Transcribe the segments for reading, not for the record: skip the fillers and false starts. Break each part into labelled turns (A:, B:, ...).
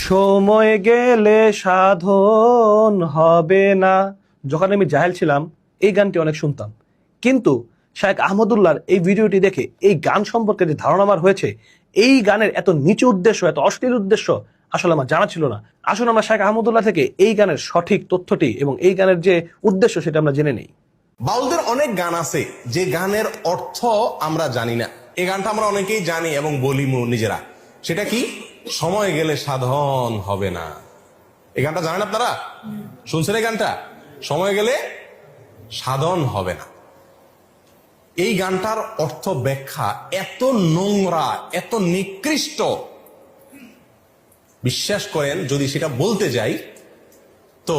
A: সময় গেলে সাধন হবে না। যখন আমি জাহেল ছিলাম এই গানটি অনেক শুনতাম, কিন্তু শায়েখ আহমদুল্লাহর এই ভিডিওটি দেখে এই গান সম্পর্কে যে ধারণা আমার হয়েছে, এই গানের এত নিচু উদ্দেশ্য, এত অশ্লীল উদ্দেশ্য আসলে আমার জানা ছিল না। আসলে আমরা শায়েখ আহমদুল্লাহ থেকে এই গানের সঠিক তথ্যটি এবং এই গানের যে উদ্দেশ্য সেটা আমরা জেনে নেই।
B: বাউলদের অনেক গান আছে যে গানের অর্থ আমরা জানি না। এই গানটা আমরা অনেকেই জানি এবং বলি নিজেরা। সেটা কি? সময় গেলে সাধন হবে না। এই গানটা জানেন আপনারা? শুনছেন এই গানটা? সময় গেলে সাধন হবে না। এই গানটার অর্থ ব্যাখ্যা এত নোংরা, এত নিকৃষ্ট, বিশ্বাস করেন যদি সেটা বলতে যাই তো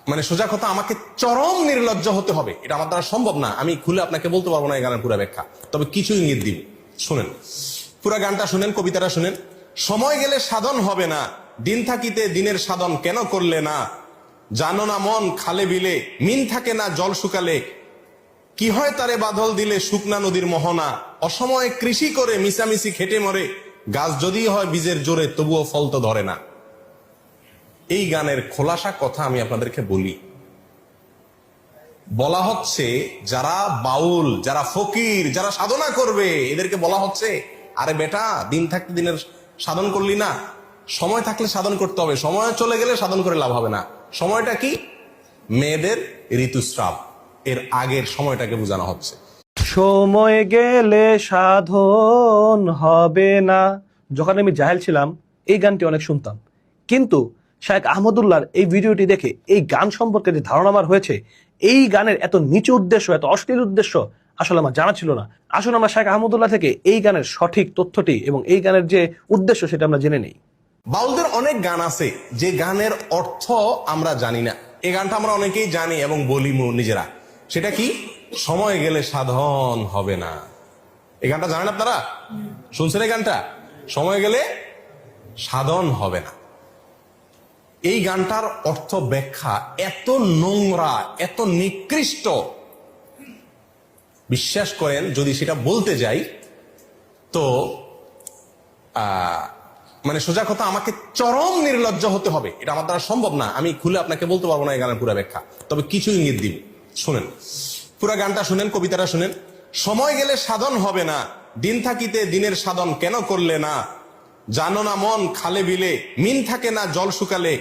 B: মানে সোজা কথা, আমাকে চরম নির্লজ্জ হতে হবে। এটা আমার দ্বারা সম্ভব না, আমি খুলে আপনাকে বলতে পারবো না এই গানের পুরো ব্যাখ্যা। তবে কিছু ইঙ্গিত দিব, শুনেন। পুরা গানটা শুনেন, কবিতাটা শুনেন। সময় গেলে সাধন হবে না, দিন থাকিতে দিনের সাধন কেন করলে না? জানো না মন খালে বিলে, মিন থাকে না জল শুকালে, কি হয় তারে বাদল দিলে শুকনা নদীর মোহনা? অসময়ে কৃষি করে মিশামিশি খেটে মরে, গাছ যদি হয় বীজের জোরে তবুও ফল তো ধরে না। এই গানের খোলাসা কথা আমি আপনাদেরকে বলি। বলা হচ্ছে যারা বাউল, যারা ফকির, যারা সাধনা করবে, এদেরকে বলা হচ্ছে, আরে বেটা, দিন থাকতে দিনের সাধন করলি না, সময় থাকলে সাধন করতে হবে, সময় চলে গেলে সাধন করে লাভ হবে না। সময়টা কি? মেয়েদের ঋতুস্রাব, এর আগের সময়টাকে বোঝানো হচ্ছে।
A: সময় গেলে সাধন হবে না। যখন আমি জাহেল ছিলাম এই গানটি অনেক শুনতাম, কিন্তু শায়েখ আহমদুল্লাহর এই ভিডিওটি দেখে এই গান সম্পর্কে যে ধারণা আমার হয়েছে, এই গানের এত নিচু উদ্দেশ্য, এত অশ্লীল উদ্দেশ্য আসলে আমার জানা ছিল না। আসলে আমরা শায়েখ আহমদুল্লাহ থেকে এই গানের সঠিক তথ্যটি এবং এই গানের যে উদ্দেশ্য সেটা আমরা জেনে নেই।
B: বাউলদের অনেক গান আছে যে গানের অর্থ আমরা জানি না। এই গানটা আমরা অনেকেই জানি এবং বলি নিজেরা। সেটা কি? সময় গেলে সাধন হবে না। এই গানটা জানেন আপনারা? শুনছেন এই গানটা? সময় গেলে সাধন হবে না। এই গানটার অর্থ ব্যাখ্যা এত নোংরা, এত নিকৃষ্ট, বিশ্বাস করেন যদি সেটা বলতে যাই তো মানে সোজা কথা, আমাকে চরম নির্লজ্জ হতে হবে। এটা আমার দ্বারা সম্ভব না, আমি খুলে আপনাকে বলতে পারবো না এই গানের পুরো ব্যাখ্যা। তবে কিছু ইঙ্গিত দিব, শুনেন। পুরা গানটা শুনেন, কবিতাটা শুনেন। সময় গেলে সাধন হবে না, দিন থাকিতে দিনের সাধন কেন করলে না? জানো না মন খালে বিলে, মিন থাকে না জল শুকালে,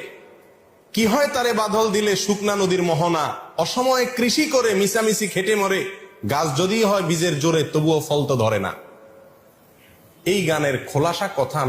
B: কি হয় তারে বাদল দিলে শুকনা নদীর মোহনা? অসময়ে কৃষি করে মিশামিশি খেটে মরে, গাছ যদি হয় বীজের জোরে তবুও ফল তো ধরে না। এই গানের খোলাসা কথা আমি